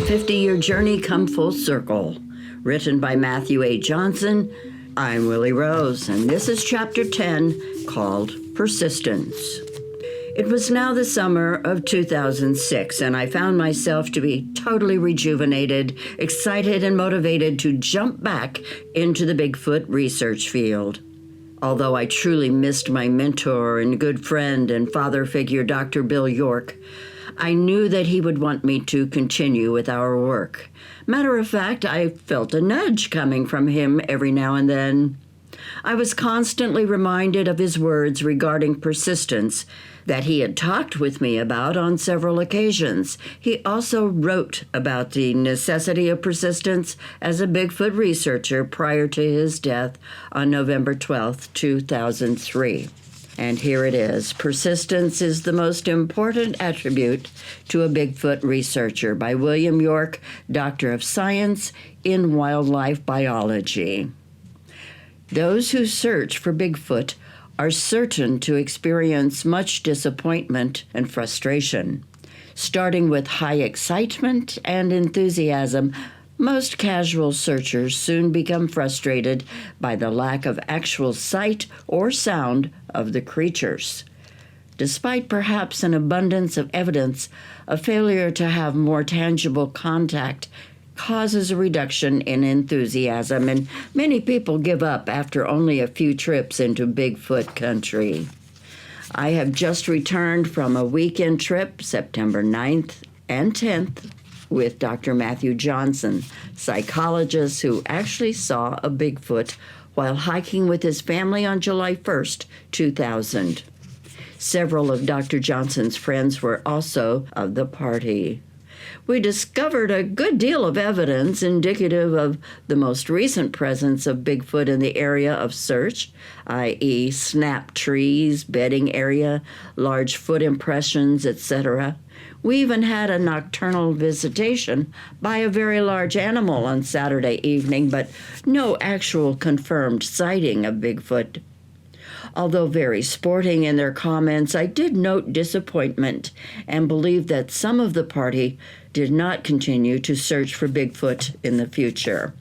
50-year journey come full circle. Written by Matthew A. Johnson, I'm Willie Rose, and this is Chapter 10, called Persistence. It was now the summer of 2006, and I found myself to be totally rejuvenated, excited, and motivated to jump back into the Bigfoot research field. Although I truly missed my mentor and good friend and father figure, Dr. Bill York, I knew that he would want me to continue with our work. Matter of fact, I felt a nudge coming from him every now and then. I was constantly reminded of his words regarding persistence that he had talked with me about on several occasions. He also wrote about the necessity of persistence as a Bigfoot researcher prior to his death on November 12, 2003. And here it is. Persistence is the most important attribute to a Bigfoot researcher, by William York, Doctor of Science in Wildlife Biology. Those who search for Bigfoot are certain to experience much disappointment and frustration. Starting with high excitement and enthusiasm, most casual searchers soon become frustrated by the lack of actual sight or sound of the creatures. Despite perhaps an abundance of evidence, a failure to have more tangible contact causes a reduction in enthusiasm, and many people give up after only a few trips into Bigfoot country. I have just returned from a weekend trip, September 9th and 10th, with Dr. Matthew Johnson, psychologist who actually saw a Bigfoot while hiking with his family on July 1st, 2000. Several of Dr. Johnson's friends were also of the party. We discovered a good deal of evidence indicative of the most recent presence of Bigfoot in the area of search, i.e. snap trees, bedding area, large foot impressions, etc. We even had a nocturnal visitation by a very large animal on Saturday evening, but no actual confirmed sighting of Bigfoot. Although very sporting in their comments, I did note disappointment and believe that some of the party did not continue to search for Bigfoot in the future.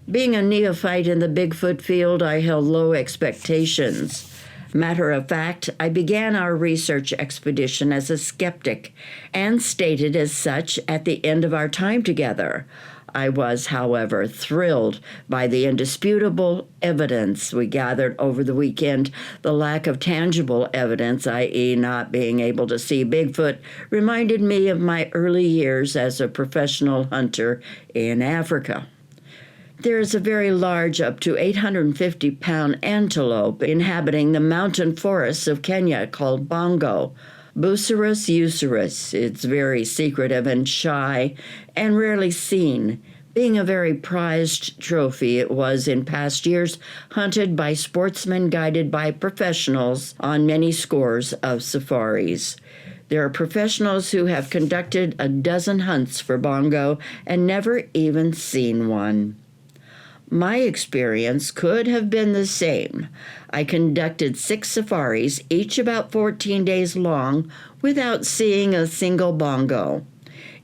Being a neophyte in the Bigfoot field, I held low expectations. Matter of fact, I began our research expedition as a skeptic and stated as such at the end of our time together. I was, however, thrilled by the indisputable evidence we gathered over the weekend. The lack of tangible evidence, i.e. not being able to see Bigfoot, reminded me of my early years as a professional hunter in Africa. There is a very large, up to 850-pound antelope inhabiting the mountain forests of Kenya called bongo. Bucerus ucerus. It's very secretive and shy and rarely seen. Being a very prized trophy, it was in past years hunted by sportsmen guided by professionals on many scores of safaris. There are professionals who have conducted a dozen hunts for bongo and never even seen one. My experience could have been the same. I conducted 6 safaris, each about 14 days long, without seeing a single bongo.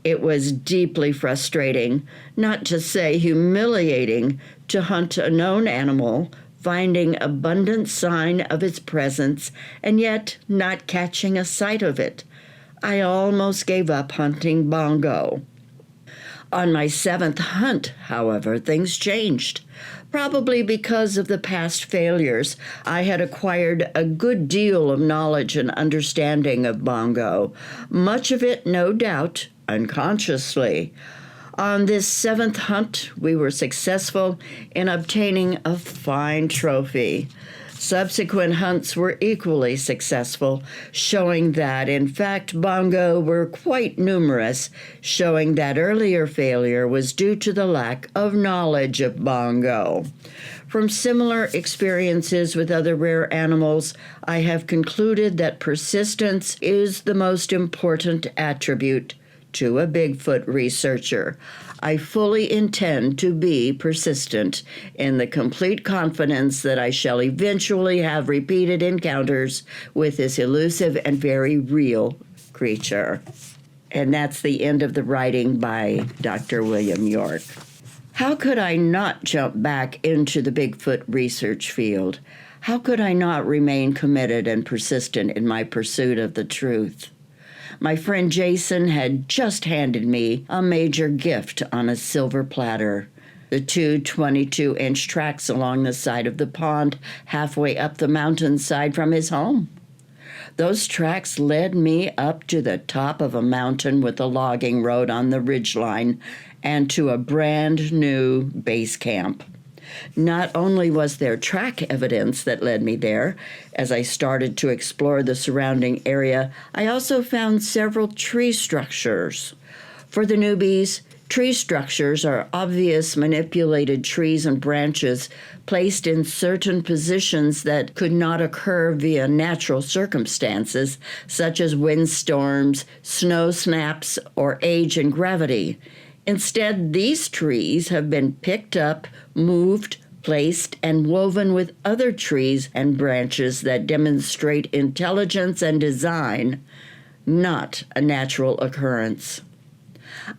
It was deeply frustrating, not to say humiliating, to hunt a known animal, finding abundant sign of its presence, and yet not catching a sight of it. I almost gave up hunting bongo. On my 7th hunt, however, things changed. Probably because of the past failures, I had acquired a good deal of knowledge and understanding of bongo, much of it, no doubt, unconsciously. On this 7th hunt, we were successful in obtaining a fine trophy. Subsequent hunts were equally successful, showing that, in fact, bongo were quite numerous, showing that earlier failure was due to the lack of knowledge of bongo. From similar experiences with other rare animals, I have concluded that persistence is the most important attribute to a Bigfoot researcher. I fully intend to be persistent in the complete confidence that I shall eventually have repeated encounters with this elusive and very real creature. And that's the end of the writing by Dr. William York. How could I not jump back into the Bigfoot research field? How could I not remain committed and persistent in my pursuit of the truth? My friend Jason had just handed me a major gift on a silver platter. The two 22-inch tracks along the side of the pond halfway up the mountainside from his home. Those tracks led me up to the top of a mountain with a logging road on the ridgeline and to a brand new base camp. Not only was there track evidence that led me there, as I started to explore the surrounding area, I also found several tree structures. For the newbies, tree structures are obvious manipulated trees and branches placed in certain positions that could not occur via natural circumstances, such as windstorms, snow snaps, or age and gravity. Instead, these trees have been picked up, moved, placed, and woven with other trees and branches that demonstrate intelligence and design, not a natural occurrence.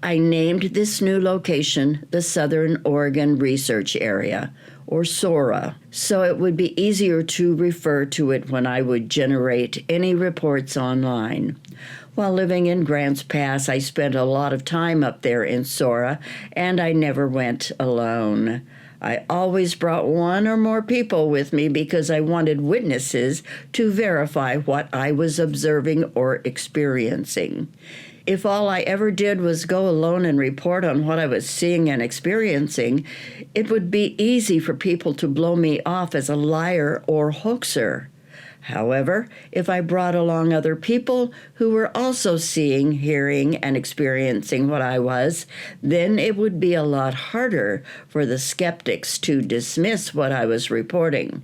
I named this new location the Southern Oregon Research Area, or SORA, so it would be easier to refer to it when I would generate any reports online. While living in Grants Pass, I spent a lot of time up there in SORA, and I never went alone. I always brought one or more people with me because I wanted witnesses to verify what I was observing or experiencing. If all I ever did was go alone and report on what I was seeing and experiencing, it would be easy for people to blow me off as a liar or hoaxer. However, if I brought along other people who were also seeing, hearing, and experiencing what I was, then it would be a lot harder for the skeptics to dismiss what I was reporting.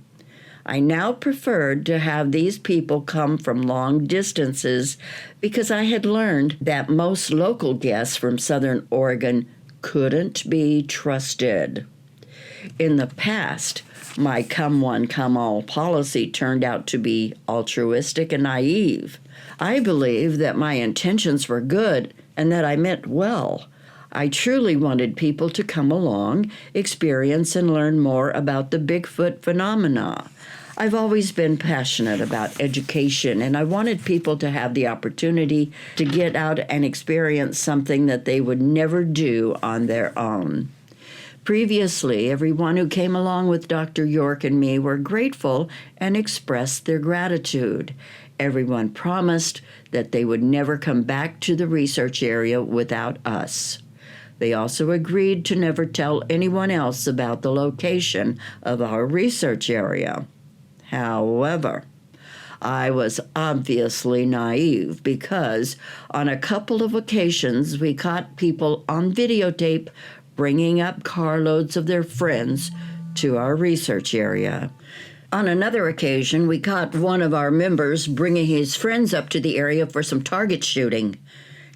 I now preferred to have these people come from long distances because I had learned that most local guests from Southern Oregon couldn't be trusted. In the past, my come one, come all policy turned out to be altruistic and naive. I believed that my intentions were good and that I meant well. I truly wanted people to come along, experience, and learn more about the Bigfoot phenomena. I've always been passionate about education, and I wanted people to have the opportunity to get out and experience something that they would never do on their own. Previously, everyone who came along with Dr. York and me were grateful and expressed their gratitude. Everyone promised that they would never come back to the research area without us. They also agreed to never tell anyone else about the location of our research area. However, I was obviously naive because on a couple of occasions we caught people on videotape bringing up carloads of their friends to our research area. On another occasion, we caught one of our members bringing his friends up to the area for some target shooting.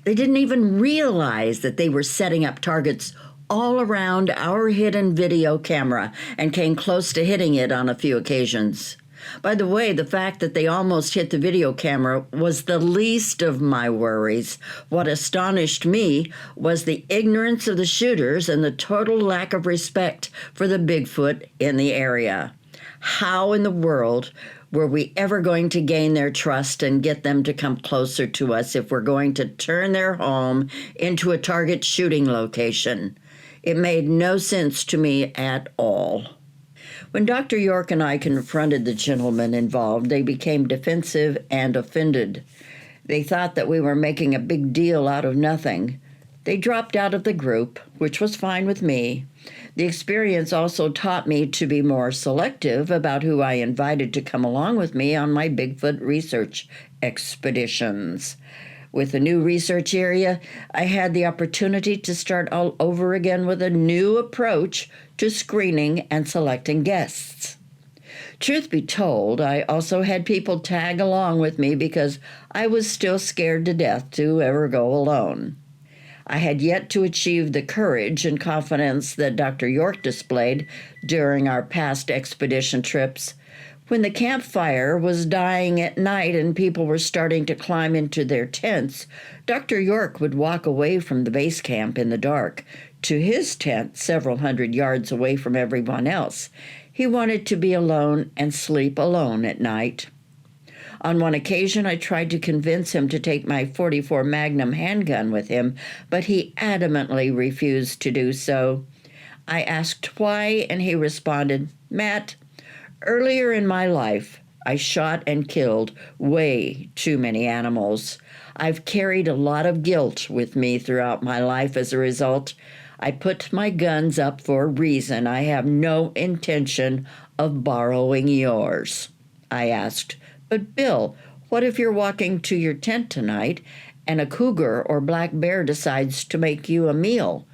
They didn't even realize that they were setting up targets all around our hidden video camera and came close to hitting it on a few occasions. By the way, the fact that they almost hit the video camera was the least of my worries. What astonished me was the ignorance of the shooters and the total lack of respect for the Bigfoot in the area. How in the world were we ever going to gain their trust and get them to come closer to us if we're going to turn their home into a target shooting location? It made no sense to me at all. When Dr. York and I confronted the gentlemen involved, they became defensive and offended. They thought that we were making a big deal out of nothing. They dropped out of the group, which was fine with me. The experience also taught me to be more selective about who I invited to come along with me on my Bigfoot research expeditions. With the new research area, I had the opportunity to start all over again with a new approach to screening and selecting guests. Truth be told, I also had people tag along with me because I was still scared to death to ever go alone. I had yet to achieve the courage and confidence that Dr. York displayed during our past expedition trips. When the campfire was dying at night and people were starting to climb into their tents, Dr. York would walk away from the base camp in the dark to his tent several hundred yards away from everyone else. He wanted to be alone and sleep alone at night. On one occasion, I tried to convince him to take my .44 Magnum handgun with him, but he adamantly refused to do so. I asked why, and he responded, "Matt, earlier in my life, I shot and killed way too many animals. I've carried a lot of guilt with me throughout my life as a result. I put my guns up for a reason. I have no intention of borrowing yours." I asked, "But Bill, what if you're walking to your tent tonight and a cougar or black bear decides to make you a meal?"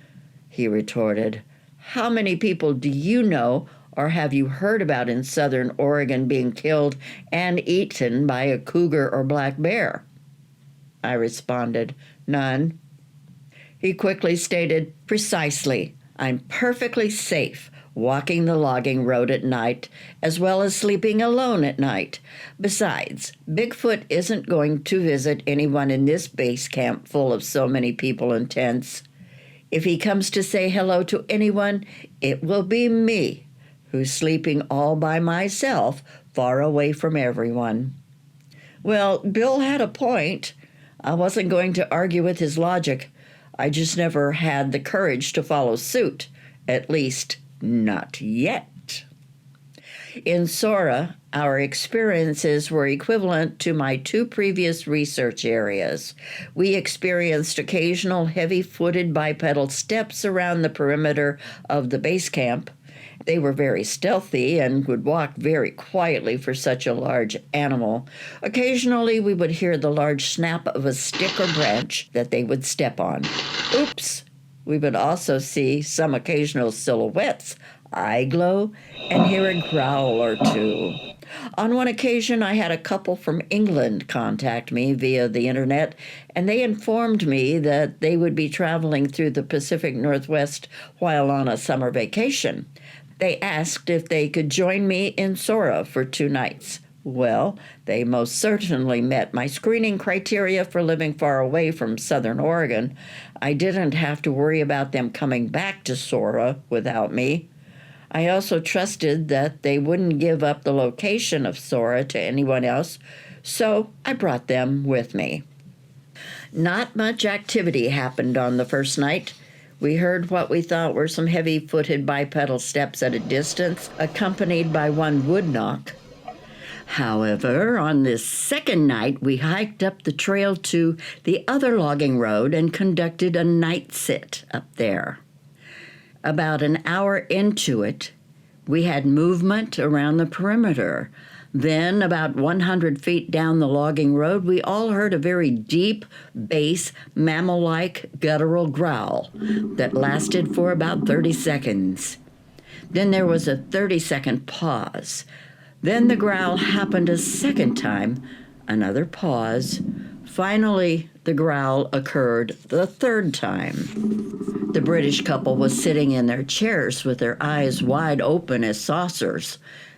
He retorted, "How many people do you know or have you heard about in southern Oregon being killed and eaten by a cougar or black bear?" I responded, "None." He quickly stated, "Precisely. I'm perfectly safe walking the logging road at night, as well as sleeping alone at night. Besides, Bigfoot isn't going to visit anyone in this base camp full of so many people in tents. If he comes to say hello to anyone, it will be me, who's sleeping all by myself, far away from everyone." Well, Bill had a point. I wasn't going to argue with his logic. I just never had the courage to follow suit, at least not yet. In Sora, our experiences were equivalent to my two previous research areas. We experienced occasional heavy-footed bipedal steps around the perimeter of the base camp. They were very stealthy and would walk very quietly for such a large animal. Occasionally, we would hear the large snap of a stick or branch that they would step on. Oops! We would also see some occasional silhouettes, eye glow, and hear a growl or two. On one occasion, I had a couple from England contact me via the internet, and they informed me that they would be traveling through the Pacific Northwest while on a summer vacation. They asked if they could join me in Sora for 2 nights. Well, they most certainly met my screening criteria for living far away from southern Oregon. I didn't have to worry about them coming back to Sora without me. I also trusted that they wouldn't give up the location of Sora to anyone else, so I brought them with me. Not much activity happened on the first night. We heard what we thought were some heavy-footed bipedal steps at a distance, accompanied by one wood knock. However, on this second night, we hiked up the trail to the other logging road and conducted a night sit up there. About an hour into it, we had movement around the perimeter. Then, about 100 feet down the logging road, we all heard a very deep, bass, mammal-like guttural growl that lasted for about 30 seconds. Then there was a 30-second pause. Then the growl happened a second time, another pause. Finally, the growl occurred the third time. The British couple was sitting in their chairs with their eyes wide open as saucers.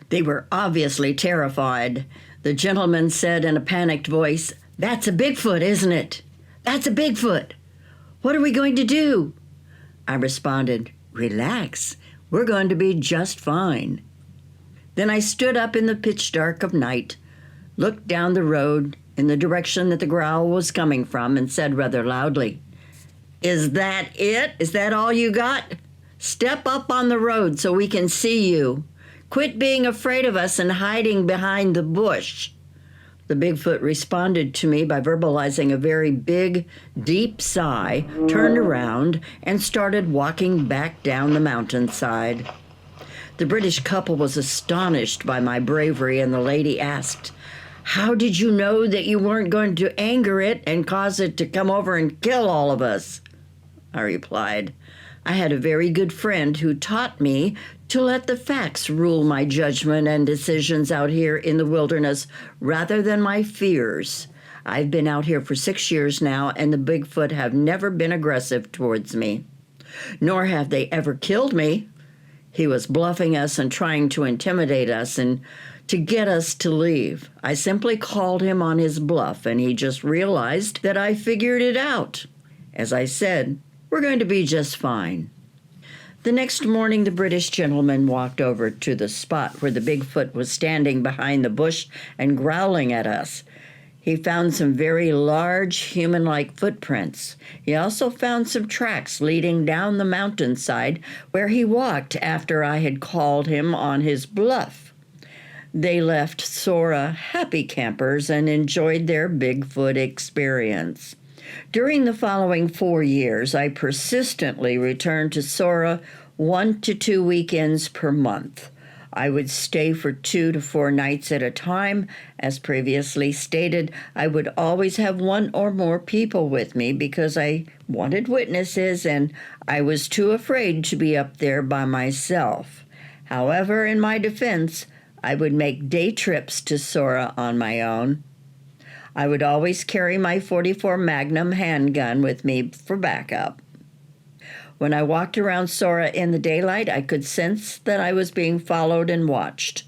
They were obviously terrified. The gentleman said in a panicked voice, "That's a Bigfoot, isn't it? That's a Bigfoot. What are we going to do?" I responded, "Relax. We're going to be just fine." Then I stood up in the pitch dark of night, looked down the road in the direction that the growl was coming from, and said rather loudly, "Is that it? Is that all you got? Step up on the road so we can see you. Quit being afraid of us and hiding behind the bush." The Bigfoot responded to me by verbalizing a very big, deep sigh, turned around, and started walking back down the mountainside. The British couple was astonished by my bravery, and the lady asked, "How did you know that you weren't going to anger it and cause it to come over and kill all of us?" I replied, "I had a very good friend who taught me to let the facts rule my judgment and decisions out here in the wilderness rather than my fears. I've been out here for 6 years now, and the Bigfoot have never been aggressive towards me. Nor have they ever killed me. He was bluffing us and trying to intimidate us and to get us to leave. I simply called him on his bluff, and he just realized that I figured it out. As I said, we're going to be just fine. The next morning, the British gentleman walked over to the spot where the Bigfoot was standing behind the bush and growling at us. He found some very large human-like footprints. He also found some tracks leading down the mountainside where he walked after I had called him on his bluff. They left Sora happy campers and enjoyed their Bigfoot experience. During the following 4 years, I persistently returned to Sora 1 to 2 weekends per month. I would stay for 2 to 4 nights at a time. As previously stated, I would always have 1 or more people with me because I wanted witnesses and I was too afraid to be up there by myself. However, in my defense, I would make day trips to Sora on my own. I would always carry my .44 Magnum handgun with me for backup. When I walked around Sora in the daylight, I could sense that I was being followed and watched.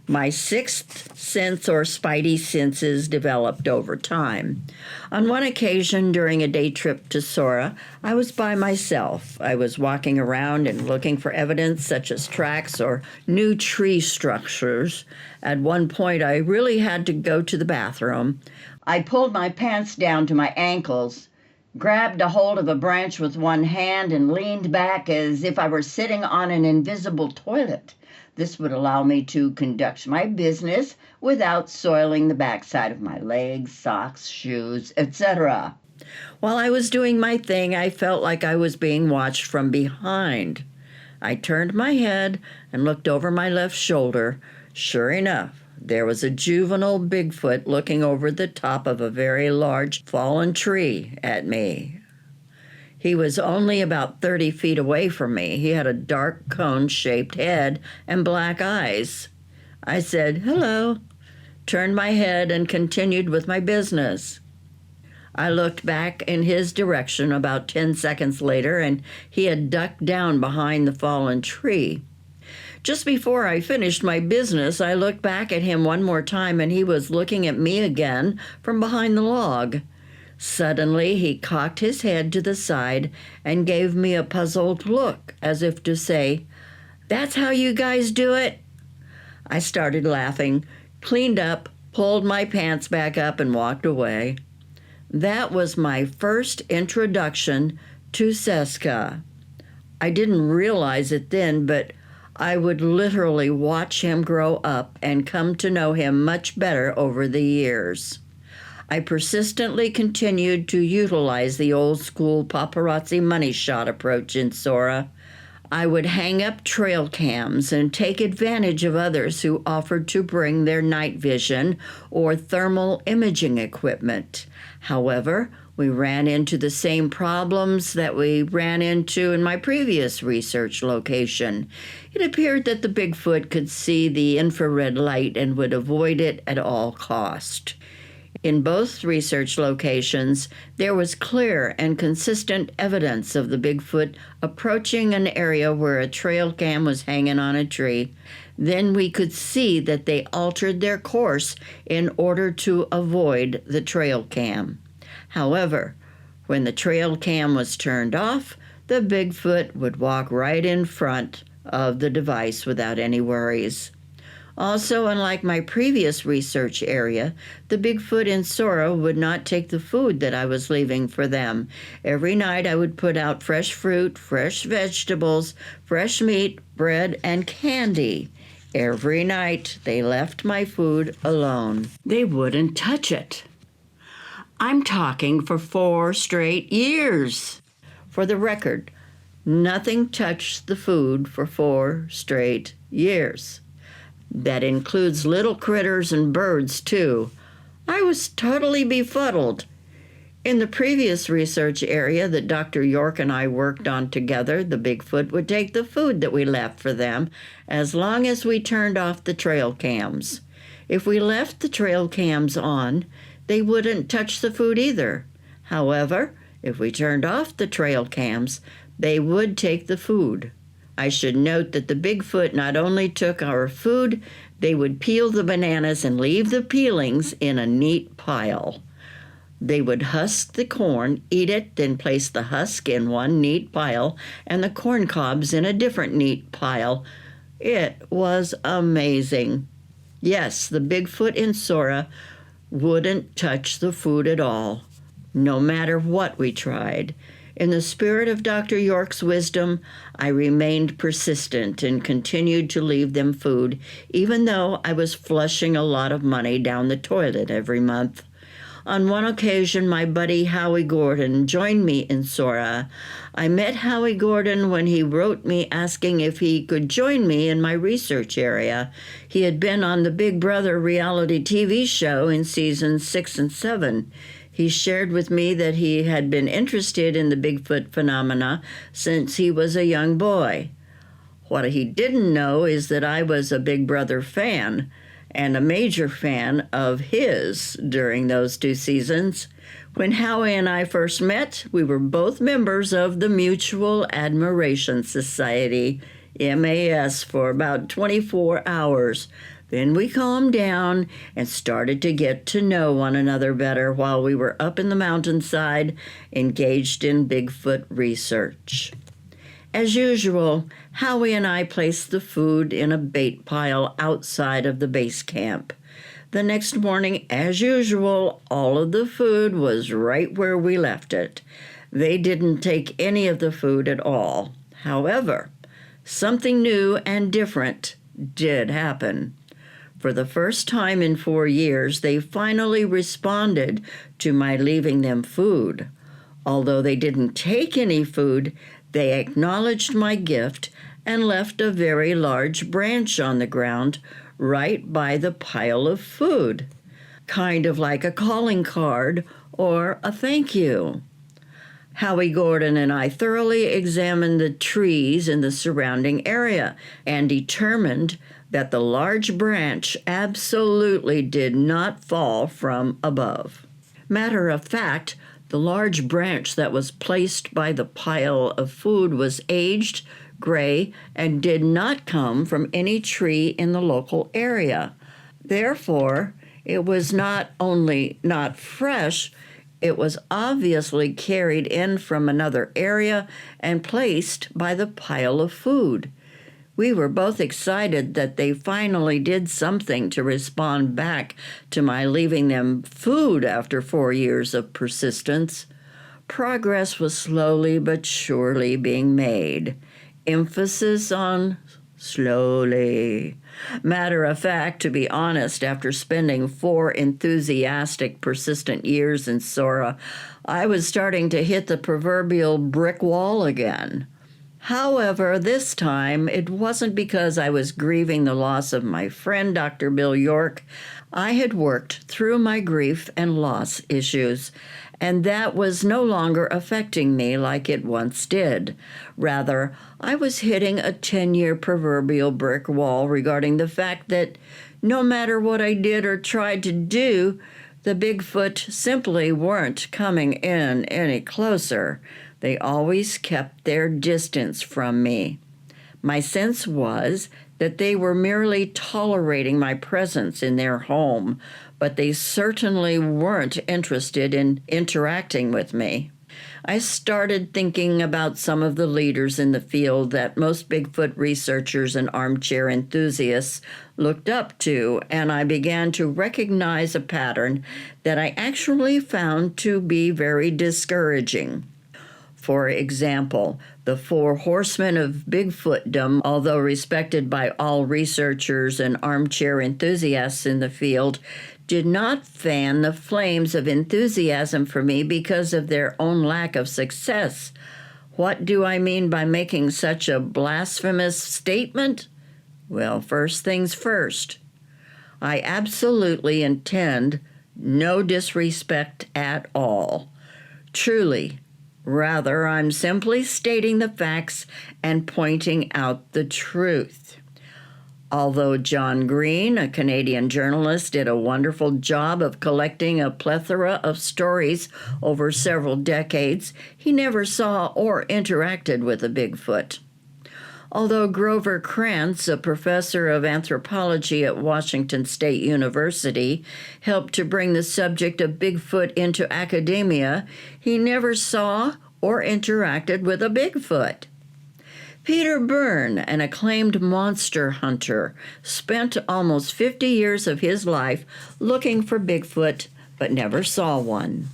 My sixth sense or spidey senses developed over time. On one occasion during a day trip to Sora, I was by myself. I was walking around and looking for evidence such as tracks or new tree structures. At one point, I really had to go to the bathroom. I pulled my pants down to my ankles, grabbed a hold of a branch with one hand, and leaned back as if I were sitting on an invisible toilet. This would allow me to conduct my business without soiling the backside of my legs, socks, shoes, etc. While I was doing my thing, I felt like I was being watched from behind. I turned my head and looked over my left shoulder. Sure enough, there was a juvenile Bigfoot looking over the top of a very large fallen tree at me. He was only about 30 feet away from me. He had a dark cone-shaped head and black eyes. I said, "Hello," turned my head, and continued with my business. I looked back in his direction about 10 seconds later, and he had ducked down behind the fallen tree. Just before I finished my business, I looked back at him one more time, and he was looking at me again from behind the log. Suddenly, he cocked his head to the side and gave me a puzzled look, as if to say, "That's how you guys do it?" I started laughing, cleaned up, pulled my pants back up, and walked away. That was my first introduction to Seska. I didn't realize it then, but I would literally watch him grow up and come to know him much better over the years. I persistently continued to utilize the old-school paparazzi money shot approach in Sora. I would hang up trail cams and take advantage of others who offered to bring their night vision or thermal imaging equipment. However, we ran into the same problems that we ran into in my previous research location. It appeared that the Bigfoot could see the infrared light and would avoid it at all cost. In both research locations, there was clear and consistent evidence of the Bigfoot approaching an area where a trail cam was hanging on a tree. Then we could see that they altered their course in order to avoid the trail cam. However, when the trail cam was turned off, the Bigfoot would walk right in front of the device without any worries. Also, unlike my previous research area, the Bigfoot in Sora would not take the food that I was leaving for them. Every night I would put out fresh fruit, fresh vegetables, fresh meat, bread, and candy. Every night they left my food alone. They wouldn't touch it. I'm talking for 4 straight years. For the record, nothing touched the food for 4 straight years. That includes little critters and birds, too. I was totally befuddled. In the previous research area that Dr. York and I worked on together, the Bigfoot would take the food that we left for them as long as we turned off the trail cams. If we left the trail cams on, they wouldn't touch the food either. However, if we turned off the trail cams, they would take the food. I should note that the Bigfoot not only took our food, They would peel the bananas and leave the peelings in a neat pile. They would husk the corn, eat it, then place the husk in one neat pile and the corn cobs in a different neat pile. It was amazing. Yes, the Bigfoot in Sora wouldn't touch the food at all, no matter what we tried. In the spirit of Dr. York's wisdom, I remained persistent and continued to leave them food, even though I was flushing a lot of money down the toilet every month. On one occasion, my buddy Howie Gordon joined me in Sora. I met Howie Gordon when he wrote me asking if he could join me in my research area. He had been on the Big Brother reality TV show in seasons 6 and 7. He shared with me that he had been interested in the Bigfoot phenomena since he was a young boy. What he didn't know is that I was a Big Brother fan, and a major fan of his during those 2 seasons. When Howie and I first met, we were both members of the Mutual Admiration Society, MAS, for about 24 hours. Then we calmed down and started to get to know one another better while we were up in the mountainside, engaged in Bigfoot research. As usual, Howie and I placed the food in a bait pile outside of the base camp. The next morning, as usual, all of the food was right where we left it. They didn't take any of the food at all. However, something new and different did happen. For the first time in 4 years, they finally responded to my leaving them food. Although they didn't take any food, they acknowledged my gift and left a very large branch on the ground right by the pile of food, kind of like a calling card or a thank you. Howie Gordon and I thoroughly examined the trees in the surrounding area and determined that the large branch absolutely did not fall from above. Matter of fact, the large branch that was placed by the pile of food was aged, gray, and did not come from any tree in the local area. Therefore, it was not only not fresh, it was obviously carried in from another area and placed by the pile of food. We were both excited that they finally did something to respond back to my leaving them food after 4 years of persistence. Progress was slowly but surely being made. Emphasis on slowly. Matter of fact, to be honest, after spending 4 enthusiastic, persistent years in Sora, I was starting to hit the proverbial brick wall again. However, this time, it wasn't because I was grieving the loss of my friend, Dr. Bill York. I had worked through my grief and loss issues, and that was no longer affecting me like it once did. Rather, I was hitting a 10-year proverbial brick wall regarding the fact that no matter what I did or tried to do, the Bigfoot simply weren't coming in any closer. They always kept their distance from me. My sense was that they were merely tolerating my presence in their home, but they certainly weren't interested in interacting with me. I started thinking about some of the leaders in the field that most Bigfoot researchers and armchair enthusiasts looked up to, and I began to recognize a pattern that I actually found to be very discouraging. For example, the 4 horsemen of Bigfootdom, although respected by all researchers and armchair enthusiasts in the field, did not fan the flames of enthusiasm for me because of their own lack of success. What do I mean by making such a blasphemous statement? Well, first things first. I absolutely intend no disrespect at all. Truly. Rather, I'm simply stating the facts and pointing out the truth. Although John Green, a Canadian journalist, did a wonderful job of collecting a plethora of stories over several decades, he never saw or interacted with a Bigfoot. Although Grover Krantz, a professor of anthropology at Washington State University, helped to bring the subject of Bigfoot into academia, he never saw or interacted with a Bigfoot. Peter Byrne, an acclaimed monster hunter, spent almost 50 years of his life looking for Bigfoot but never saw one.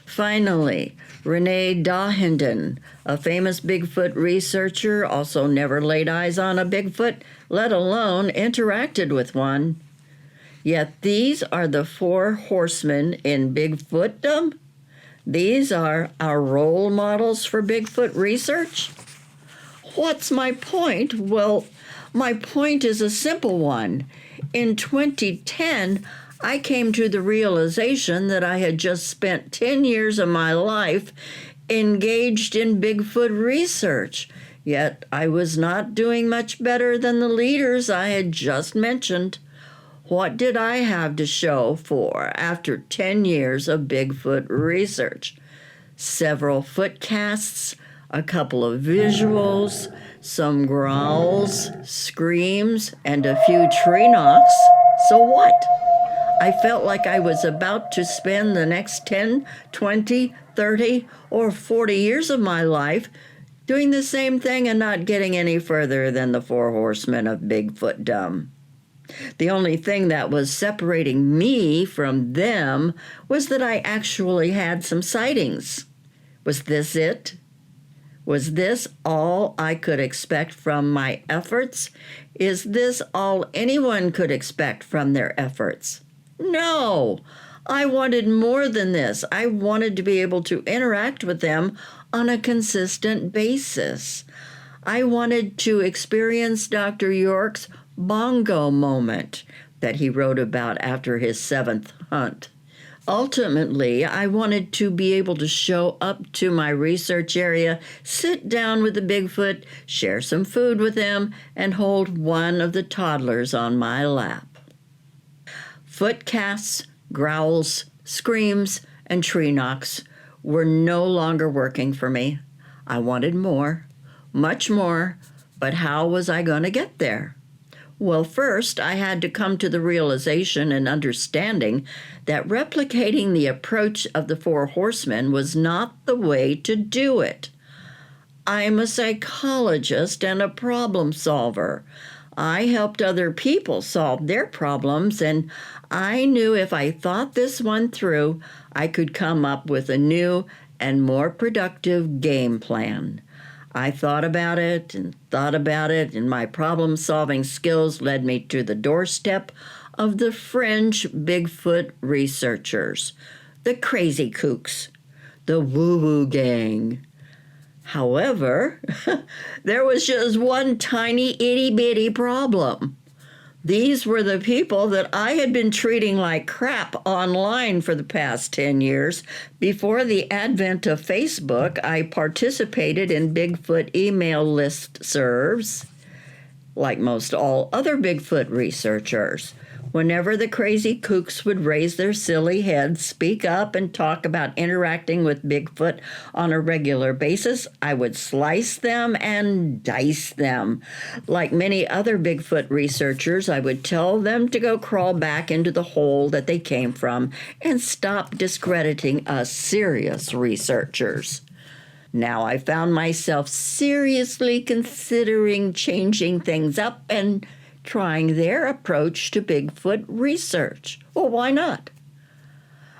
Finally, Renee Dahinden, a famous Bigfoot researcher, also never laid eyes on a Bigfoot, let alone interacted with one. Yet these are the four horsemen in Bigfootdom? These are our role models for Bigfoot research? What's my point? Well, my point is a simple one. In 2010, I came to the realization that I had just spent 10 years of my life engaged in Bigfoot research, yet I was not doing much better than the leaders I had just mentioned. What did I have to show for after 10 years of Bigfoot research? Several footcasts, a couple of visuals, some growls, screams, and a few tree knocks. So what? I felt like I was about to spend the next 10, 20, 30, or 40 years of my life doing the same thing and not getting any further than the four horsemen of Bigfootdom. The only thing that was separating me from them was that I actually had some sightings. Was this it? Was this all I could expect from my efforts? Is this all anyone could expect from their efforts? No, I wanted more than this. I wanted to be able to interact with them on a consistent basis. I wanted to experience Dr. York's bongo moment that he wrote about after his 7th hunt. Ultimately, I wanted to be able to show up to my research area, sit down with the Bigfoot, share some food with him, and hold one of the toddlers on my lap. Footcasts, growls, screams, and tree knocks were no longer working for me. I wanted more, much more, but how was I going to get there? Well, first, I had to come to the realization and understanding that replicating the approach of the four horsemen was not the way to do it. I'm a psychologist and a problem solver. I helped other people solve their problems, and I knew if I thought this one through, I could come up with a new and more productive game plan. I thought about it, and my problem-solving skills led me to the doorstep of the fringe Bigfoot researchers, the crazy kooks, the woo-woo gang. However, there was just one tiny itty-bitty problem. These were the people that I had been treating like crap online for the past 10 years. Before the advent of Facebook, I participated in Bigfoot email listservs, like most all other Bigfoot researchers. Whenever the crazy kooks would raise their silly heads, speak up, and talk about interacting with Bigfoot on a regular basis, I would slice them and dice them. Like many other Bigfoot researchers, I would tell them to go crawl back into the hole that they came from and stop discrediting us serious researchers. Now I found myself seriously considering changing things up and trying their approach to Bigfoot research. Well, why not?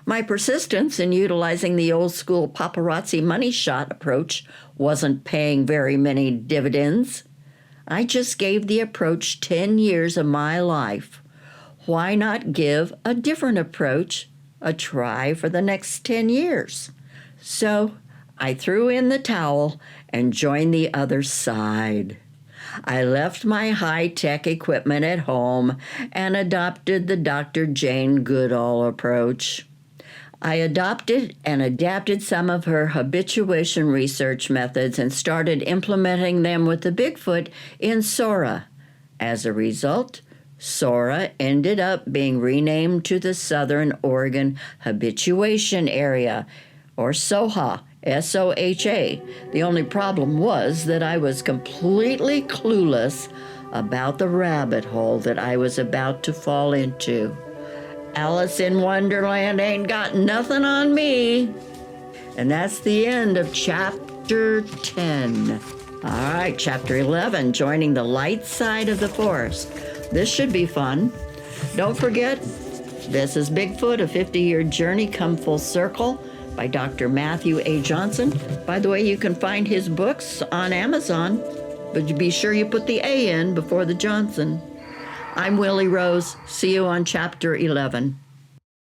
My persistence in utilizing the old-school paparazzi money shot approach wasn't paying very many dividends. I just gave the approach 10 years of my life. Why not give a different approach a try for the next 10 years? So I threw in the towel and joined the other side. I left my high-tech equipment at home and adopted the Dr. Jane Goodall approach. I adopted and adapted some of her habituation research methods and started implementing them with the Bigfoot in Sora. As a result, Sora ended up being renamed to the Southern Oregon Habituation Area, or SOHA, SOHA. The only problem was that I was completely clueless about the rabbit hole that I was about to fall into. Alice in Wonderland ain't got nothing on me. And that's the end of chapter 10. All right, chapter 11, joining the light side of the forest. This should be fun. Don't forget, this is Bigfoot, a 50-year journey come full circle by Dr. Matthew A. Johnson. By the way, you can find his books on Amazon, but be sure you put the A in before the Johnson. I'm Willie Rose. See you on chapter 11.